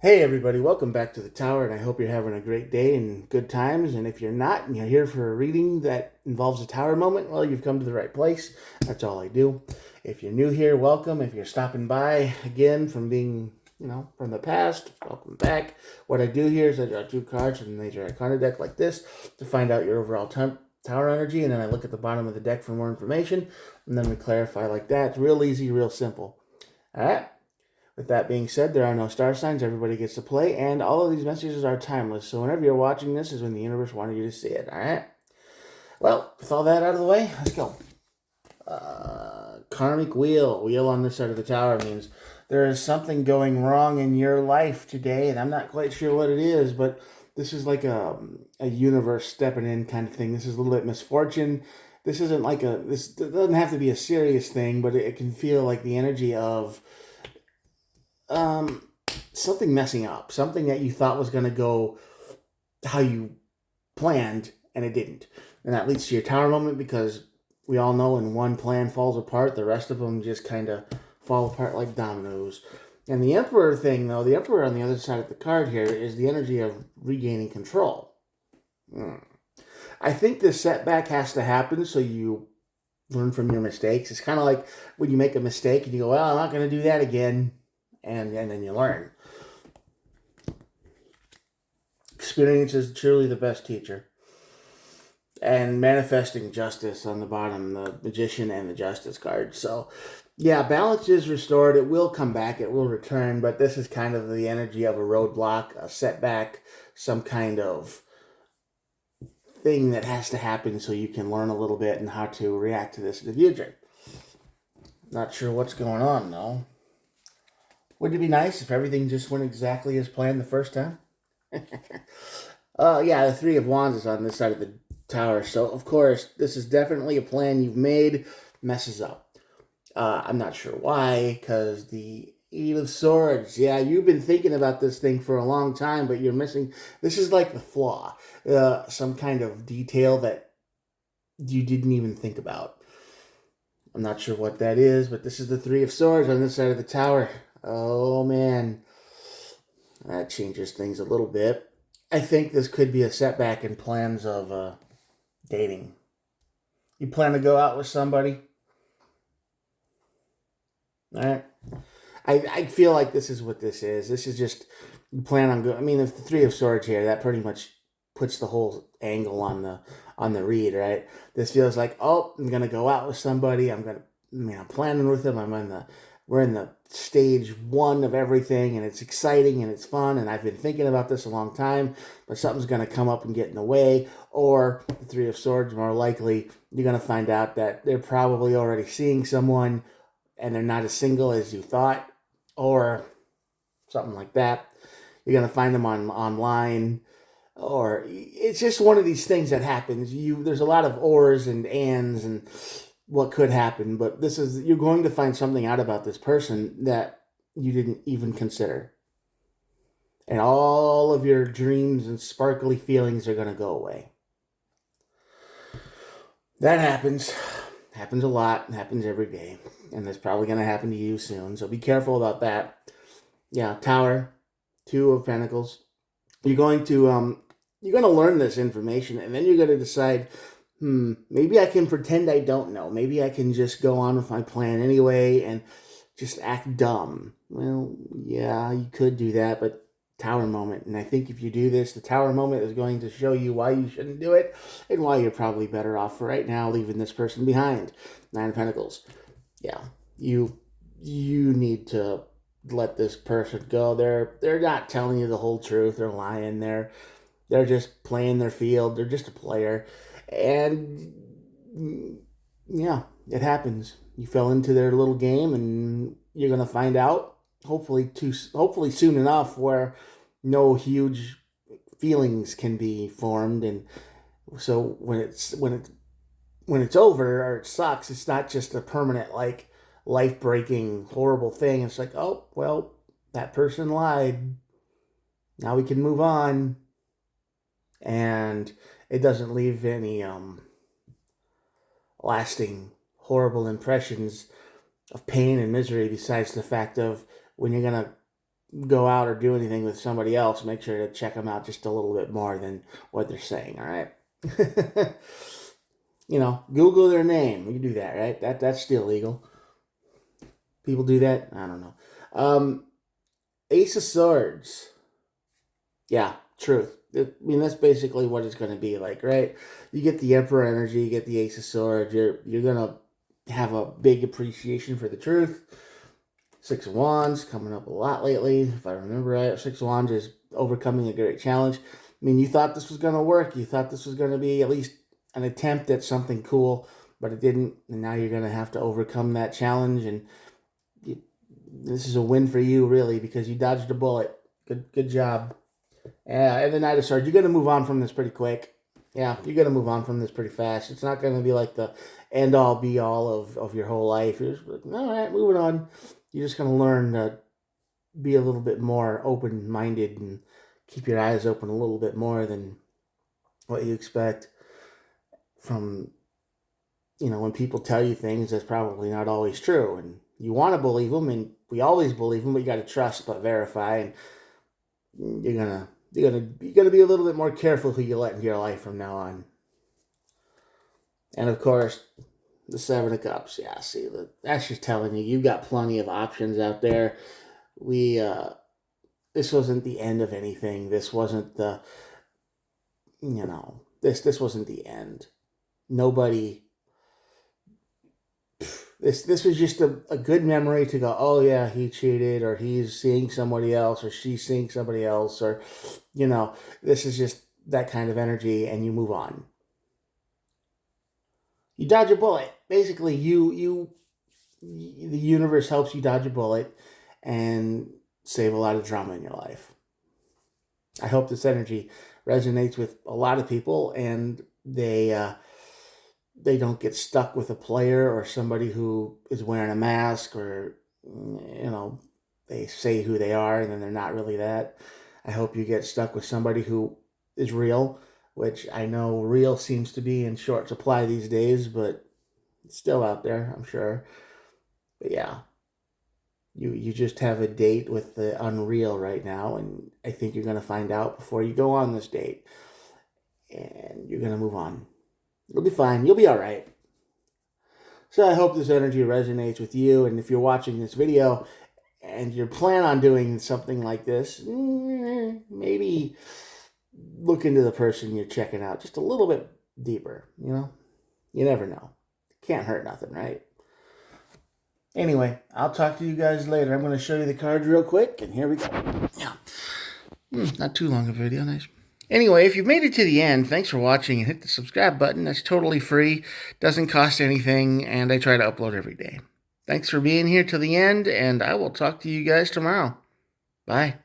Hey everybody, welcome back to the tower, and I hope you're having a great day and good times. And if you're not, and you're here for a reading that involves a tower moment, well, you've come to the right place. That's all I do. If you're new here, welcome. If you're stopping by again from being, from the past, welcome back. What I do here is I draw two cards from the Major Arcana deck like this to find out your overall tower energy, and then I look at the bottom of the deck for more information, and then we clarify like that. It's real easy, real simple. All right. With that being said, there are no star signs. Everybody gets to play, and all of these messages are timeless. So whenever you're watching this is when the universe wanted you to see it. All right. Well, with all that out of the way, let's go. Karmic wheel. Wheel on this side of the tower means there is something going wrong in your life today, and I'm not quite sure what it is, but this is like a universe stepping in kind of thing. This is a little bit misfortune. This isn't like this doesn't have to be a serious thing, but it can feel like the energy of um, something messing up, something that you thought was going to go how you planned, and it didn't. And that leads to your tower moment because we all know when one plan falls apart, the rest of them just kind of fall apart like dominoes. And the Emperor thing, though, the Emperor on the other side of the card here is the energy of regaining control. I think this setback has to happen so you learn from your mistakes. It's kind of like when you make a mistake and you go, well, I'm not going to do that again. And then you learn. Experience is truly the best teacher. And manifesting justice on the bottom, the magician and the justice card. So, yeah, balance is restored. It will come back. It will return. But this is kind of the energy of a roadblock, a setback, some kind of thing that has to happen so you can learn a little bit and how to react to this in the future. Not sure what's going on, though. Wouldn't it be nice if everything just went exactly as planned the first time? Yeah, the Three of Wands is on this side of the tower. So, of course, this is definitely a plan you've made, messes up. I'm not sure why, because the Eight of Swords. Yeah, you've been thinking about this thing for a long time, but you're missing. This is like the flaw, some kind of detail that you didn't even think about. I'm not sure what that is, but this is the Three of Swords on this side of the tower. Oh, man. That changes things a little bit. I think this could be a setback in plans of dating. You plan to go out with somebody, all right? I feel like this is what this is. This is just you plan on going. I mean, if the Three of Swords here, that pretty much puts the whole angle on the read, right? This feels like, oh, I'm gonna go out with somebody. I'm planning with them. We're in the stage one of everything, and it's exciting and it's fun. And I've been thinking about this a long time, but something's gonna come up and get in the way. Or the Three of Swords, more likely, you're gonna find out that they're probably already seeing someone, and they're not as single as you thought, or something like that. You're gonna find them online, or it's just one of these things that happens. There's a lot of ors and ands and what could happen, but this is you're going to find something out about this person that you didn't even consider, and all of your dreams and sparkly feelings are gonna go away. That happens a lot, happens every day, and that's probably gonna happen to you soon. So be careful about that. Yeah, Tower, Two of Pentacles. You're going to learn this information, and then you're going to decide, maybe I can pretend I don't know. Maybe I can just go on with my plan anyway and just act dumb. Well, yeah, you could do that, but tower moment. And I think if you do this, the tower moment is going to show you why you shouldn't do it and why you're probably better off for right now leaving this person behind. Nine of Pentacles. Yeah, you need to let this person go. They're not telling you the whole truth. They're lying. They're just playing their field. They're just a player, and yeah, it happens. You fell into their little game, and you're gonna find out hopefully soon enough where no huge feelings can be formed, and so when it's over or it sucks, it's not just a permanent like life breaking horrible thing. It's like, oh well, that person lied. Now we can move on, and it doesn't leave any lasting horrible impressions of pain and misery. Besides the fact of when you're gonna go out or do anything with somebody else, make sure to check them out just a little bit more than what they're saying, all right? Google their name. You do that, right? That's still legal. People do that? I don't know. Ace of Swords. Yeah, truth. I mean, that's basically what it's going to be like, right? You get the Emperor energy, you get the Ace of Swords. You're going to have a big appreciation for the truth. Six of Wands coming up a lot lately, if I remember right. Six of Wands is overcoming a great challenge. I mean, you thought this was going to work. You thought this was going to be at least an attempt at something cool, but it didn't. And now you're going to have to overcome that challenge. And this is a win for you, really, because you dodged a bullet. Good job. And the Knight of Swords, you're going to move on from this pretty quick. Yeah, you're going to move on from this pretty fast. It's not going to be like the end-all, be-all of your whole life. You're just like, all right, moving on. You're just going to learn to be a little bit more open-minded and keep your eyes open a little bit more than what you expect from, when people tell you things that's probably not always true. And you want to believe them, and we always believe them, but you got to trust but verify. And you're gonna be a little bit more careful who you let into your life from now on. And of course, the Seven of Cups. Yeah, see, that's just telling you you've got plenty of options out there. This wasn't the end of anything. This wasn't the, this wasn't the end. Nobody. This was just a good memory to go, oh yeah, he cheated, or he's seeing somebody else, or she's seeing somebody else, or, this is just that kind of energy, and you move on. You dodge a bullet. Basically, the universe helps you dodge a bullet and save a lot of drama in your life. I hope this energy resonates with a lot of people, and they don't get stuck with a player or somebody who is wearing a mask, or, they say who they are and then they're not really that. I hope you get stuck with somebody who is real, which I know real seems to be in short supply these days, but it's still out there, I'm sure. But yeah, you just have a date with the unreal right now, and I think you're going to find out before you go on this date, and you're going to move on. You'll be fine. You'll be all right. So I hope this energy resonates with you. And if you're watching this video and you plan on doing something like this, maybe look into the person you're checking out just a little bit deeper. You never know. Can't hurt nothing, right? Anyway, I'll talk to you guys later. I'm going to show you the cards real quick, and here we go. Yeah. Not too long of a video. Nice. Anyway, if you've made it to the end, thanks for watching, and hit the subscribe button. That's totally free, doesn't cost anything, and I try to upload every day. Thanks for being here to the end, and I will talk to you guys tomorrow. Bye.